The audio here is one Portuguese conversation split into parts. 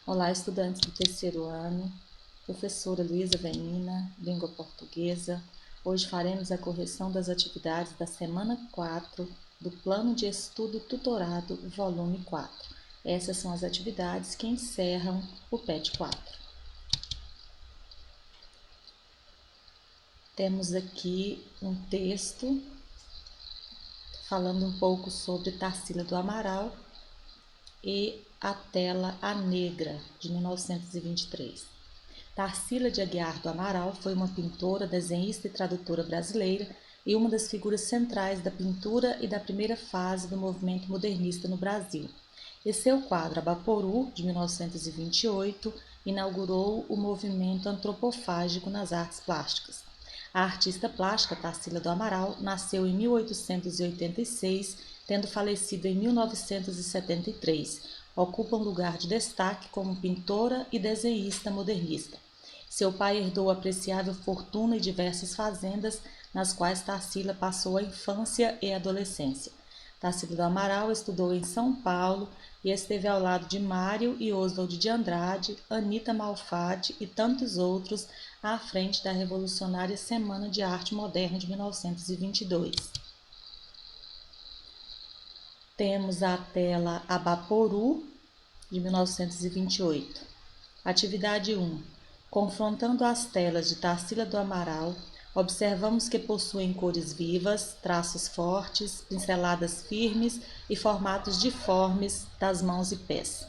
Olá, estudantes do terceiro ano, professora Luísa Venina, língua portuguesa. Hoje faremos a correção das atividades da semana 4 do Plano de Estudo Tutorado, volume 4. Essas são as atividades que encerram o PET 4. Temos aqui um texto falando um pouco sobre Tarsila do Amaral e a Tela A Negra, de 1923. Tarsila de Aguiar do Amaral foi uma pintora, desenhista e tradutora brasileira e uma das figuras centrais da pintura e da primeira fase do movimento modernista no Brasil. E seu quadro Abaporu, de 1928, inaugurou o movimento antropofágico nas artes plásticas. A artista plástica Tarsila do Amaral nasceu em 1886, tendo falecido em 1973. Ocupa um lugar de destaque como pintora e desenhista modernista. Seu pai herdou apreciável fortuna e diversas fazendas, nas quais Tarsila passou a infância e a adolescência. Tarsila do Amaral estudou em São Paulo e esteve ao lado de Mário e Oswald de Andrade, Anita Malfatti e tantos outros à frente da revolucionária Semana de Arte Moderna de 1922. Temos a tela Abaporu, de 1928. Atividade 1. Confrontando as telas de Tarsila do Amaral, observamos que possuem cores vivas, traços fortes, pinceladas firmes e formatos diformes das mãos e pés.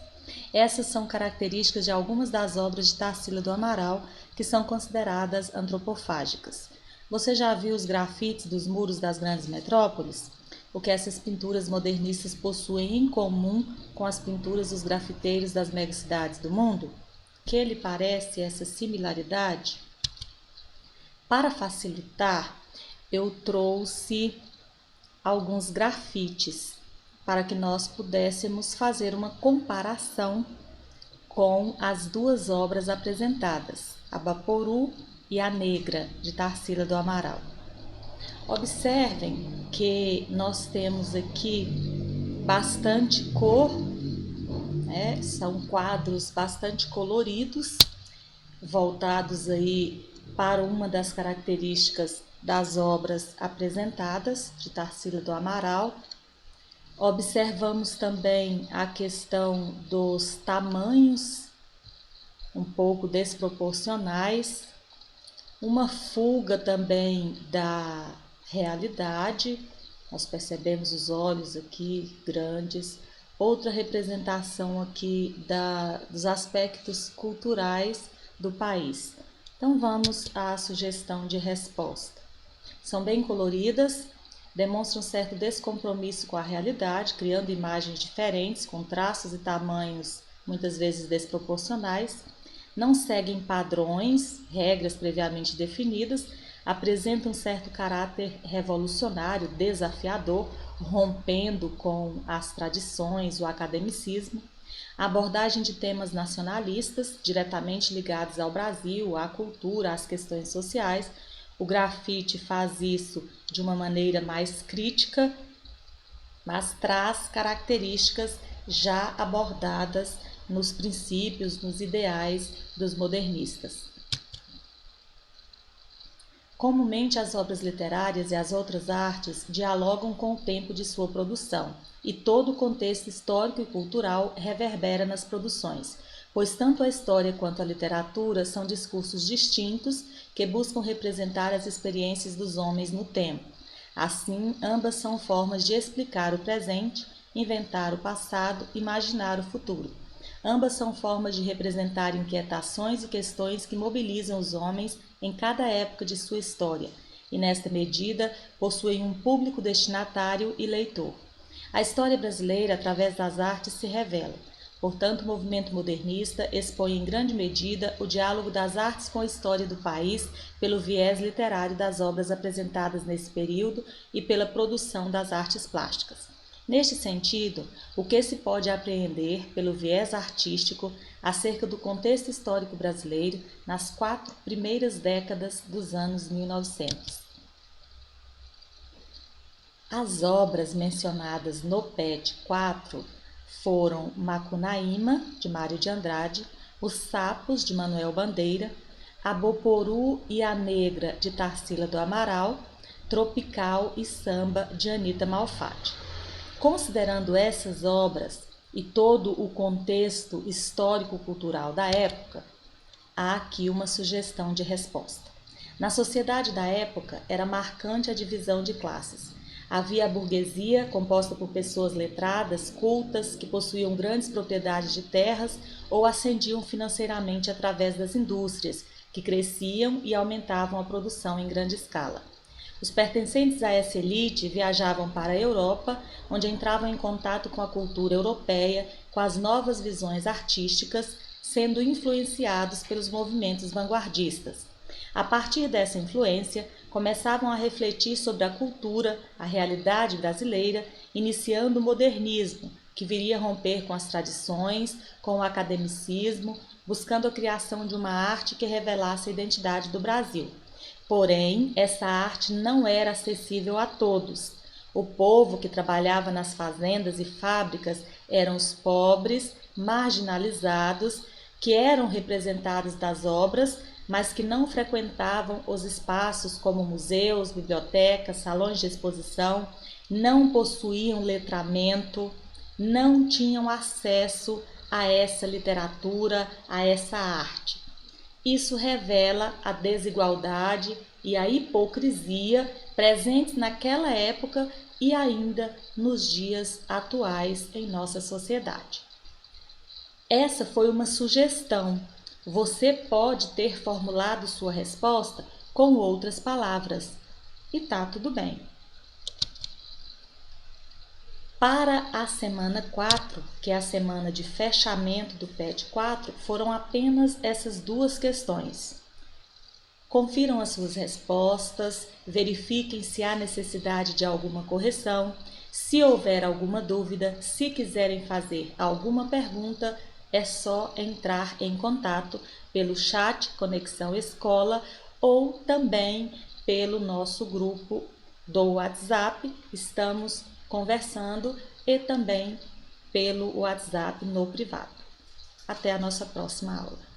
Essas são características de algumas das obras de Tarsila do Amaral que são consideradas antropofágicas. Você já viu os grafites dos muros das grandes metrópoles? O que essas pinturas modernistas possuem em comum com as pinturas dos grafiteiros das megacidades do mundo? Que lhe parece essa similaridade? Para facilitar, eu trouxe alguns grafites para que nós pudéssemos fazer uma comparação com as duas obras apresentadas, Abaporu e A Negra, de Tarsila do Amaral. Observem que nós temos aqui bastante cor, né? São quadros bastante coloridos, voltados aí para uma das características das obras apresentadas de Tarsila do Amaral. Observamos também a questão dos tamanhos um pouco desproporcionais, uma fuga também da realidade, nós percebemos os olhos aqui grandes, outra representação aqui dos aspectos culturais do país. Então vamos à sugestão de resposta. São bem coloridas, demonstram certo descompromisso com a realidade, criando imagens diferentes, com traços e tamanhos muitas vezes desproporcionais, não seguem padrões, regras previamente definidas, apresentam certo caráter revolucionário, desafiador, rompendo com as tradições, o academicismo, a abordagem de temas nacionalistas, diretamente ligados ao Brasil, à cultura, às questões sociais. O grafite faz isso de uma maneira mais crítica, mas traz características já abordadas nos princípios, nos ideais dos modernistas. Comumente, as obras literárias e as outras artes dialogam com o tempo de sua produção, e todo o contexto histórico e cultural reverbera nas produções, pois tanto a história quanto a literatura são discursos distintos que buscam representar as experiências dos homens no tempo. Assim, ambas são formas de explicar o presente, inventar o passado, imaginar o futuro. Ambas são formas de representar inquietações e questões que mobilizam os homens em cada época de sua história, e nesta medida possuem um público destinatário e leitor. A história brasileira, através das artes, se revela. Portanto, o movimento modernista expõe em grande medida o diálogo das artes com a história do país pelo viés literário das obras apresentadas nesse período e pela produção das artes plásticas. Neste sentido, o que se pode apreender pelo viés artístico acerca do contexto histórico brasileiro nas 4 primeiras décadas dos anos 1900? As obras mencionadas no PET 4 foram Macunaíma, de Mário de Andrade, Os Sapos, de Manuel Bandeira, Aboporú e a Negra, de Tarsila do Amaral, Tropical e Samba, de Anita Malfatti. Considerando essas obras e todo o contexto histórico-cultural da época, há aqui uma sugestão de resposta. Na sociedade da época, era marcante a divisão de classes. Havia a burguesia, composta por pessoas letradas, cultas, que possuíam grandes propriedades de terras ou ascendiam financeiramente através das indústrias, que cresciam e aumentavam a produção em grande escala. Os pertencentes a essa elite viajavam para a Europa, onde entravam em contato com a cultura europeia, com as novas visões artísticas, sendo influenciados pelos movimentos vanguardistas. A partir dessa influência, começavam a refletir sobre a cultura, a realidade brasileira, iniciando o modernismo, que viria romper com as tradições, com o academicismo, buscando a criação de uma arte que revelasse a identidade do Brasil. Porém, essa arte não era acessível a todos. O povo que trabalhava nas fazendas e fábricas eram os pobres, marginalizados, que eram representados das obras, mas que não frequentavam os espaços como museus, bibliotecas, salões de exposição, não possuíam letramento, não tinham acesso a essa literatura, a essa arte. Isso revela a desigualdade e a hipocrisia presentes naquela época e ainda nos dias atuais em nossa sociedade. Essa foi uma sugestão. Você pode ter formulado sua resposta com outras palavras e tá tudo bem. Para a semana 4, que é a semana de fechamento do PET 4, foram apenas essas duas questões. Confiram as suas respostas, verifiquem se há necessidade de alguma correção. Se houver alguma dúvida, se quiserem fazer alguma pergunta, é só entrar em contato pelo chat Conexão Escola ou também pelo nosso grupo do WhatsApp. Estamos conversando e também pelo WhatsApp no privado. Até a nossa próxima aula.